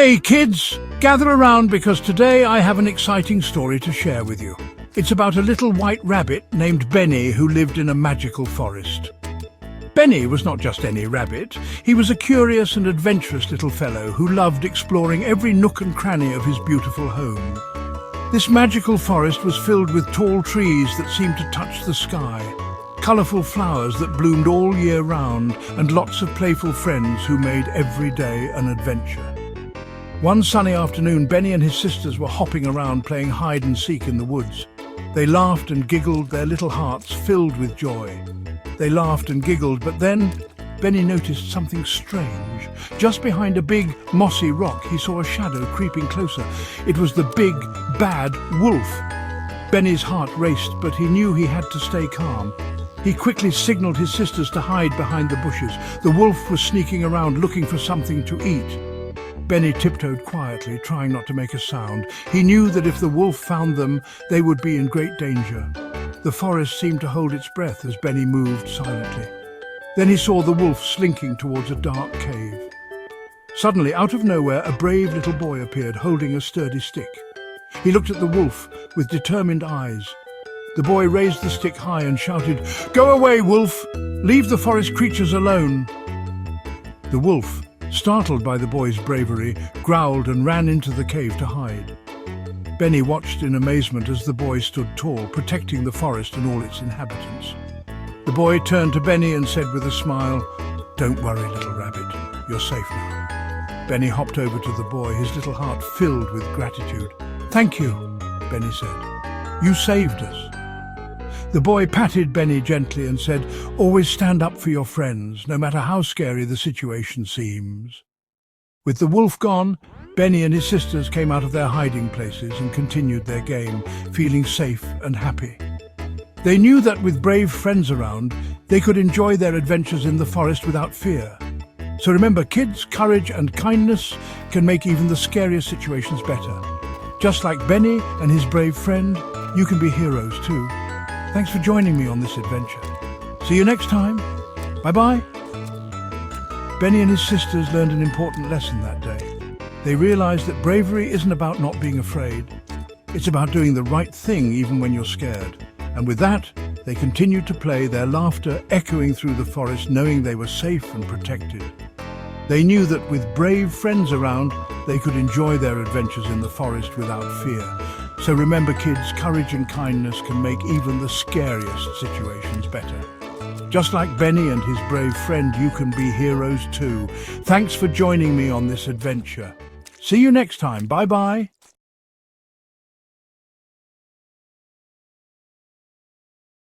Hey kids, gather around because today I have an exciting story to share with you. It's about a little white rabbit named Benny who lived in a magical forest. Benny was not just any rabbit. He was a curious and adventurous little fellow who loved exploring every nook and cranny of his beautiful home. This magical forest was filled with tall trees that seemed to touch the sky, colourful flowers that bloomed all year round, and lots of playful friends who made every day an adventure. One sunny afternoon, Benny and his sisters were hopping around playing hide and seek in the woods. They laughed and giggled, their little hearts filled with joy. They laughed and giggled, but then Benny noticed something strange. Just behind a big, mossy rock, he saw a shadow creeping closer. It was the big, bad wolf. Benny's heart raced, but he knew he had to stay calm. He quickly signaled his sisters to hide behind the bushes. The wolf was sneaking around looking for something to eat. Benny tiptoed quietly, trying not to make a sound. He knew that if the wolf found them, they would be in great danger. The forest seemed to hold its breath as Benny moved silently. Then he saw the wolf slinking towards a dark cave. Suddenly, out of nowhere, a brave little boy appeared, holding a sturdy stick. He looked at the wolf with determined eyes. The boy raised the stick high and shouted, "Go away, wolf! Leave the forest creatures alone!" The wolf, startled by the boy's bravery, growled and ran into the cave to hide. Benny watched in amazement as the boy stood tall, protecting the forest and all its inhabitants. The boy turned to Benny and said with a smile, "Don't worry, little rabbit, you're safe now." Benny hopped over to the boy, his little heart filled with gratitude. "Thank you," Benny said. "You saved us." The boy patted Benny gently and said, "Always stand up for your friends, no matter how scary the situation seems." With the wolf gone, Benny and his sisters came out of their hiding places and continued their game, feeling safe and happy. They knew that with brave friends around, they could enjoy their adventures in the forest without fear. So remember, kids, courage and kindness can make even the scariest situations better. Just like Benny and his brave friend, you can be heroes too. Thanks for joining me on this adventure. See you next time. Bye-bye. Benny and his sisters learned an important lesson that day. They realized that bravery isn't about not being afraid. It's about doing the right thing even when you're scared. And with that, they continued to play, their laughter echoing through the forest, knowing they were safe and protected. They knew that with brave friends around, they could enjoy their adventures in the forest without fear. So remember, kids, courage and kindness can make even the scariest situations better. Just like Benny and his brave friend, you can be heroes too. Thanks for joining me on this adventure. See you next time. Bye-bye.